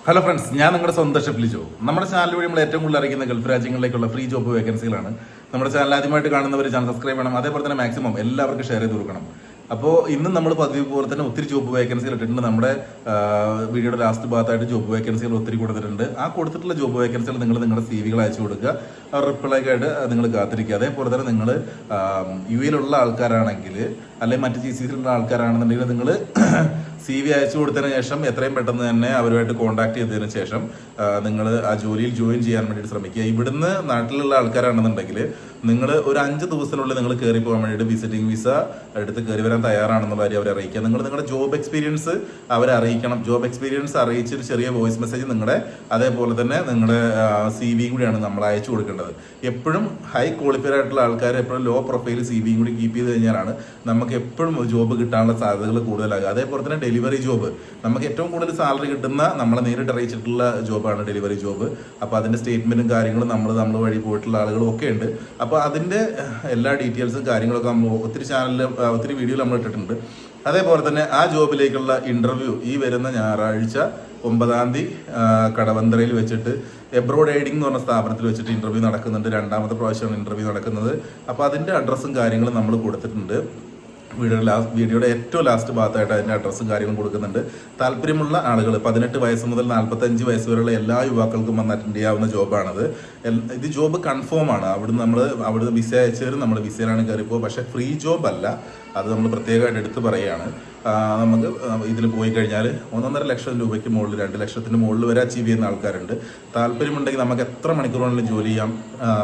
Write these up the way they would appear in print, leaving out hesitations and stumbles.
Hello friends, ഞാൻ നിങ്ങളുടെ സ്വന്തം ഷെഫ് ലിജോ. നമ്മുടെ ചാനൽ വഴി നമ്മൾ ഏറ്റവും കൂടുതൽ അറിയിക്കുന്ന ഗൾഫ് രാജ്യങ്ങളിലേക്കുള്ള ഫ്രീ ജോബ് വേക്കൻസികളാണ്. നമ്മുടെ ചാനൽ ആദ്യമായിട്ട് കാണുന്നവർ ചാനൽ സബ്സ്ക്രൈബ് ചെയ്യണം. അതേപോലെ തന്നെ മാക്സിമം എല്ലാവർക്കും ഷെയർ ചെയ്ത് കൊടുക്കണം. അപ്പോൾ ഇന്നും നമ്മൾ പതിവ് പോലെ തന്നെ ഒത്തിരി ജോബ് വേക്കൻസികൾ ഇട്ടിട്ടുണ്ട്. നമ്മുടെ വീഡിയോയുടെ ലാസ്റ്റ് ഭാഗത്തായിട്ട് ജോബ് വേക്കൻസികൾ ഒത്തിരി കൊടുത്തിട്ടുണ്ട്. ആ കൊടുത്തിട്ടുള്ള ജോബ് വേക്കൻസികൾ നിങ്ങൾ നിങ്ങളുടെ CV അയച്ചു കൊടുക്കുക. ആ റിപ്ലൈക്കായിട്ട് നിങ്ങൾ കാത്തിരിക്കുക. അതേപോലെ തന്നെ നിങ്ങൾ UAE ആൾക്കാരാണെങ്കിൽ അല്ലെങ്കിൽ മറ്റ് GCCയിലുള്ള ആൾക്കാരാണെന്നുണ്ടെങ്കിൽ നിങ്ങൾ CV അയച്ചു കൊടുത്തതിന് ശേഷം എത്രയും പെട്ടെന്ന് തന്നെ അവരുമായിട്ട് കോൺടാക്ട് ചെയ്തതിന് ശേഷം നിങ്ങൾ ആ ജോലിയിൽ ജോയിൻ ചെയ്യാൻ വേണ്ടിയിട്ട് ശ്രമിക്കുക. ഇവിടുന്ന് നാട്ടിലുള്ള ആൾക്കാരാണെന്നുണ്ടെങ്കിൽ നിങ്ങൾ ഒരു 5 ദിവസത്തിനുള്ളിൽ നിങ്ങൾ കയറി പോകാൻ വേണ്ടിയിട്ട് വിസിറ്റിംഗ് വിസ എടുത്ത് കയറി വരാൻ തയ്യാറാണെന്നുള്ള കാര്യം അവരെ അറിയിക്കുക. നിങ്ങൾ നിങ്ങളുടെ ജോബ് എക്സ്പീരിയൻസ് അവരെ അറിയിക്കണം. ജോബ് എക്സ്പീരിയൻസ് അറിയിച്ചൊരു ചെറിയ വോയിസ് മെസ്സേജ് നിങ്ങളുടെ അതേപോലെ തന്നെ നിങ്ങളുടെ CV കൂടിയാണ് നമ്മൾ അയച്ചു കൊടുക്കേണ്ടത്. എപ്പോഴും ഹൈ ക്വാളിഫൈഡ് ആയിട്ടുള്ള ആൾക്കാർ എപ്പോഴും ലോ പ്രൊഫൈൽ CV കൂടി കീപ്പ് ചെയ്ത് കഴിഞ്ഞാലാണ് നമുക്ക് എപ്പോഴും ജോബ് കിട്ടാനുള്ള സാധ്യതകൾ കൂടുതലാകുക. അതേപോലെ തന്നെ ഡെലിവറി ജോബ് നമുക്ക് ഏറ്റവും കൂടുതൽ സാലറി കിട്ടുന്ന നമ്മളെ നേരിട്ട് അറിയിച്ചിട്ടുള്ള ജോബാണ് ഡെലിവറി ജോബ്. അപ്പോൾ അതിൻ്റെ സ്റ്റേറ്റ്മെൻറ്റും കാര്യങ്ങളും നമ്മൾ വഴി പോയിട്ടുള്ള ആളുകളും ഒക്കെ ഉണ്ട്. അപ്പോൾ അതിൻ്റെ എല്ലാ ഡീറ്റെയിൽസും കാര്യങ്ങളൊക്കെ നമ്മൾ ഒത്തിരി വീഡിയോയിൽ നമ്മൾ ഇട്ടിട്ടുണ്ട്. അതേപോലെ തന്നെ ആ ജോബിലേക്കുള്ള ഇൻ്റർവ്യൂ ഈ വരുന്ന ഞായറാഴ്ച 9-ാം തീയതി കടവന്തറയിൽ വെച്ചിട്ട് എബ്രോഡ് എയ്ഡിംഗ് എന്ന് പറഞ്ഞ സ്ഥാപനത്തിൽ വെച്ചിട്ട് ഇൻ്റർവ്യൂ നടക്കുന്നുണ്ട്. 2ാമത്തെ പ്രാവശ്യമാണ് ഇൻ്റർവ്യൂ നടക്കുന്നത്. അപ്പോൾ അതിൻ്റെ അഡ്രസ്സും കാര്യങ്ങളും നമ്മൾ കൊടുത്തിട്ടുണ്ട്. വീഡിയോയുടെ ഏറ്റവും ലാസ്റ്റ് ഭാഗത്തായിട്ട് അതിൻ്റെ അഡ്രസ്സും കാര്യങ്ങളും കൊടുക്കുന്നുണ്ട്. താല്പര്യമുള്ള ആളുകൾ 18 വയസ്സ് മുതൽ 45 വയസ്സ് വരെയുള്ള എല്ലാ യുവാക്കൾക്കും വന്ന് അറ്റൻഡ് ചെയ്യാവുന്ന ജോബാണത്. ഇത് ജോബ് കൺഫേം ആണ്. അവിടുന്ന് വിസ അയച്ചവരും നമ്മൾ വിസയിലാണ് കയറിപ്പോൾ. പക്ഷേ ഫ്രീ ജോബ് അല്ല, അത് നമ്മൾ പ്രത്യേകമായിട്ട് എടുത്ത് പറയുകയാണ്. നമുക്ക് ഇതിൽ പോയി കഴിഞ്ഞാൽ 1.5 ലക്ഷം രൂപയ്ക്ക് മുകളിൽ 2 ലക്ഷത്തിന് മുകളിൽ വരെ അച്ചീവ് ചെയ്യുന്ന ആൾക്കാരുണ്ട്. താല്പര്യമുണ്ടെങ്കിൽ നമുക്ക് എത്ര മണിക്കൂറുകളിലും ജോലി ചെയ്യാം.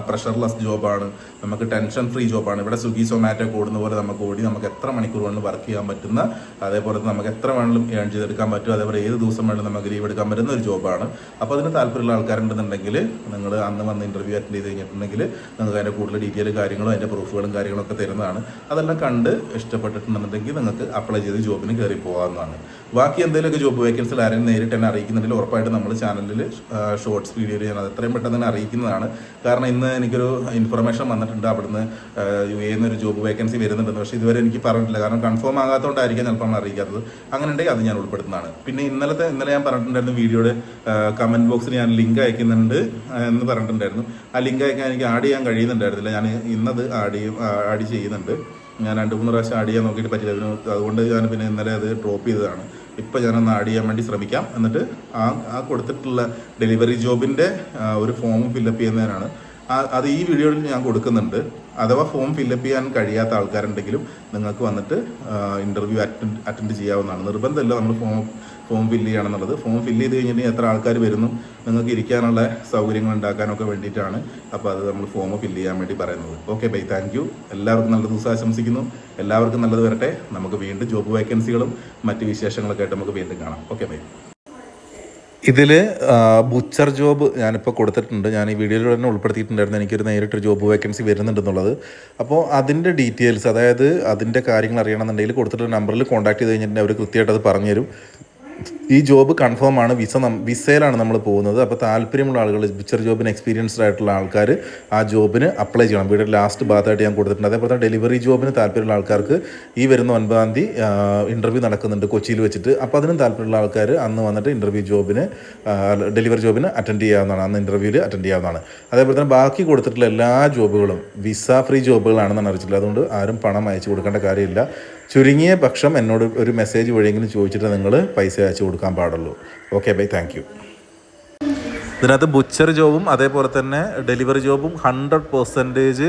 പ്രഷർലെസ് ജോബാണ്, നമുക്ക് ടെൻഷൻ ഫ്രീ ജോബാണ്. ഇവിടെ സ്വിഗ്ഗി സൊമാറ്റോ ഓടുന്ന പോലെ നമുക്ക് എത്ര മണിക്കൂറുകളിൽ വർക്ക് ചെയ്യാൻ പറ്റുന്ന, അതേപോലെ നമുക്ക് എത്ര വേണമെങ്കിലും ഏൺ ചെയ്തെടുക്കാൻ പറ്റും. അതേപോലെ ഏത് ദിവസം വേണമെങ്കിലും നമുക്ക് ലീവ് എടുക്കാൻ പറ്റുന്ന ഒരു ജോബാണ്. അപ്പോൾ അതിന് താല്പര്യമുള്ള ആൾക്കാരുണ്ടെന്നുണ്ടെങ്കിൽ നിങ്ങൾ അന്ന് വന്ന് ഇൻ്റർവ്യൂ അറ്റൻഡ് ചെയ്ത് കഴിഞ്ഞിട്ടുണ്ടെങ്കിൽ നിങ്ങൾക്ക് അതിൻ്റെ കൂടുതൽ ഡീറ്റെയിൽ കാര്യങ്ങളും അതിൻ്റെ പ്രൂഫുകളും കാര്യങ്ങളൊക്കെ തരുന്നതാണ്. അതെല്ലാം കണ്ട് ഇഷ്ടപ്പെട്ടിട്ടുണ്ടെന്നുണ്ടെങ്കിൽ നിങ്ങൾക്ക് അപ്ലൈ ചെയ്ത് ജോബിന് കയറി പോകാവുന്നതാണ്. ബാക്കി എന്തെങ്കിലുമൊക്കെ ജോബ് വേക്കൻസിൽ ആരെങ്കിലും നേരിട്ട് തന്നെ അറിയിക്കുന്നുണ്ടെങ്കിൽ ഉറപ്പായിട്ട് നമ്മൾ ചാനലിൽ ഷോർട്സ് വീഡിയോയിൽ ഞാൻ അത് എത്രയും പെട്ടെന്ന് തന്നെ അറിയിക്കുന്നതാണ്. കാരണം ഇന്ന് എനിക്കൊരു ഇൻഫർമേഷൻ വന്നിട്ടുണ്ട്, അവിടുന്ന് UAE ഒരു ജോബ് വേക്കൻസി വരുന്നുണ്ടെന്ന്. പക്ഷേ ഇതുവരെ എനിക്ക് പറഞ്ഞിട്ടില്ല. കാരണം കൺഫേം ആകാത്തതുകൊണ്ടായിരിക്കും ചിലപ്പോൾ നമ്മൾ അറിയിക്കാത്തത്. അങ്ങനെ ഉണ്ടെങ്കിൽ അത് ഞാൻ ഉൾപ്പെടുത്തുന്നതാണ്. പിന്നെ ഇന്നലെ ഞാൻ പറഞ്ഞിട്ടുണ്ടായിരുന്നു വീഡിയോയുടെ കമൻറ്റ് ബോക്സിൽ ഞാൻ ലിങ്ക് അയക്കുന്നുണ്ട് എന്ന് പറഞ്ഞിട്ടുണ്ടായിരുന്നു. ആ ലിങ്ക് അയക്കാൻ എനിക്ക് ആഡ് ചെയ്യാൻ കഴിയുന്നുണ്ടായിരുന്നില്ല. ഞാൻ ഇന്നത് ആഡ് ചെയ്യുന്നുണ്ട്. ഞാൻ 2-3 പ്രാവശ്യം ആഡ് ചെയ്യാൻ നോക്കിയിട്ട് പറ്റില്ല. അതുകൊണ്ട് ഞാൻ പിന്നെ ഇന്നലെ അത് ഡ്രോപ്പ് ചെയ്തതാണ്. ഇപ്പോൾ ഞാനൊന്ന് ആഡ് ചെയ്യാൻ വേണ്ടി ശ്രമിക്കാം. എന്നിട്ട് ആ കൊടുത്തിട്ടുള്ള ഡെലിവറി ജോബിൻ്റെ ഒരു ഫോം ഫില്ലപ്പ് ചെയ്യുന്നതിനാണ്. അത് ഈ വീഡിയോയിൽ ഞാൻ കൊടുക്കുന്നുണ്ട്. അഥവാ ഫോം ഫില്ലപ്പ് ചെയ്യാൻ കഴിയാത്ത ആൾക്കാരുണ്ടെങ്കിലും നിങ്ങൾക്ക് വന്നിട്ട് ഇൻ്റർവ്യൂ അറ്റൻഡ് ചെയ്യാവുന്നതാണ്. നിർബന്ധമില്ല നമ്മൾ ഫോം ഫില്ല് ചെയ്യണമെന്നുള്ളത്. ഫോം ഫില്ല് ചെയ്ത് കഴിഞ്ഞിട്ട് എത്ര ആൾക്കാർ വരുന്നു നിങ്ങൾക്ക് ഇരിക്കാനുള്ള സൗകര്യങ്ങൾ ഉണ്ടാക്കാനൊക്കെ വേണ്ടിയിട്ടാണ്. അപ്പോൾ അത് നമ്മൾ ഫോം ഫില്ല് ചെയ്യാൻ വേണ്ടി പറയുന്നത്. Okay bye, thank you. എല്ലാവർക്കും നല്ല ദിവസം ആശംസിക്കുന്നു. എല്ലാവർക്കും നല്ലത് വരട്ടെ. നമുക്ക് വീണ്ടും ജോബ് വേക്കൻസികളും മറ്റ് വിശേഷങ്ങളൊക്കെ ആയിട്ട് നമുക്ക് വീണ്ടും കാണാം. Okay bye. ഇതിൽ ബുച്ചർ ജോബ് ഞാനിപ്പോൾ കൊടുത്തിട്ടുണ്ട്. ഞാൻ ഈ വീഡിയോയിൽ തന്നെ ഉൾപ്പെടുത്തിയിട്ടുണ്ടായിരുന്നു. എനിക്കൊരു നേരിട്ടൊരു ജോബ് വേക്കൻസി വരുന്നുണ്ടെന്നുള്ളത്. അപ്പോൾ അതിൻ്റെ ഡീറ്റെയിൽസ്, അതായത് അതിൻ്റെ കാര്യങ്ങൾ അറിയണമെന്നുണ്ടെങ്കിൽ കൊടുത്തിട്ടുള്ള നമ്പറിൽ കോൺടാക്ട് ചെയ്ത് കഴിഞ്ഞിട്ടുണ്ടെങ്കിൽ അവർ കൃത്യമായിട്ട് അത് പറഞ്ഞുതരും. ഈ ജോബ് കൺഫേം ആണ്. വിസയിലാണ് നമ്മൾ പോകുന്നത്. അപ്പോൾ താല്പര്യമുള്ള ആളുകൾ, ബുച്ചർ ജോബിന് എക്സ്പീരിയൻസ്ഡ് ആയിട്ടുള്ള ആൾക്കാർ ആ ജോബിന് അപ്ലൈ ചെയ്യണം. വീഡിയോ ലാസ്റ്റ് ഭാഗത്തായിട്ട് ഞാൻ കൊടുത്തിട്ടുണ്ട്. അതേപോലെ തന്നെ ഡെലിവറി ജോബിന് താല്പര്യമുള്ള ആൾക്കാർക്ക് ഈ വരുന്ന 9-ാം തീയതി ഇൻ്റർവ്യൂ നടക്കുന്നുണ്ട് കൊച്ചിയിൽ വെച്ചിട്ട്. അപ്പോൾ അതിനും താല്പര്യമുള്ള ആൾക്കാർ അന്ന് വന്നിട്ട് ഡെലിവറി ജോബിന് അറ്റൻഡ് ചെയ്യാവുന്നതാണ്. അന്ന് ഇൻ്റർവ്യൂവിൽ അറ്റൻഡ് ചെയ്യാവുന്നതാണ്. അതേപോലെ തന്നെ ബാക്കി കൊടുത്തിട്ടുള്ള എല്ലാ ജോബുകളും വിസ ഫ്രീ ജോബുകളാണെന്നാണ് അറിയിച്ചിട്ടുള്ളത്. അതുകൊണ്ട് ആരും പണം അയച്ചു കൊടുക്കേണ്ട കാര്യമില്ല. ചുരുങ്ങിയ പക്ഷം എന്നോട് ഒരു മെസ്സേജ് വഴിയെങ്കിലും ചോദിച്ചിട്ട് നിങ്ങൾ പൈസ അയച്ചു കൊടുക്കാൻ പാടുള്ളൂ. Okay bye, thank you. ഇതിനകത്ത് ബുച്ചർ ജോബും അതേപോലെ തന്നെ ഡെലിവറി ജോബും 100%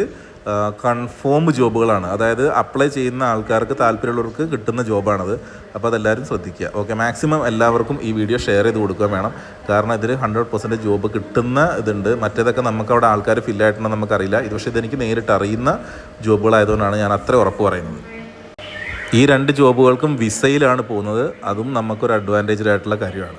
കൺഫേം ജോബുകളാണ്. അതായത് അപ്ലൈ ചെയ്യുന്ന ആൾക്കാർക്ക്, താല്പര്യമുള്ളവർക്ക് കിട്ടുന്ന ജോബാണത്. അപ്പോൾ അതെല്ലാവരും ശ്രദ്ധിക്കുക. ഓക്കെ, മാക്സിമം എല്ലാവർക്കും ഈ വീഡിയോ ഷെയർ ചെയ്ത് കൊടുക്കുക വേണം. കാരണം ഇതിൽ 100% ജോബ് കിട്ടുന്ന ഇതുണ്ട്. മറ്റേതൊക്കെ നമുക്കവിടെ ആൾക്കാർ ഫില്ലായിട്ടുണ്ടോ നമുക്കറിയില്ല. ഇത് പക്ഷേ ഇതെനിക്ക് നേരിട്ട് അറിയുന്ന ജോബുകളായതുകൊണ്ടാണ് ഞാൻ അത്ര ഉറപ്പ് പറയുന്നത്. ഈ 2 ജോബുകൾക്കും വിസയിലാണ് പോകുന്നത്. അതും നമുക്കൊരു അഡ്വാൻറ്റേജ് ആയിട്ടുള്ള കാര്യമാണ്.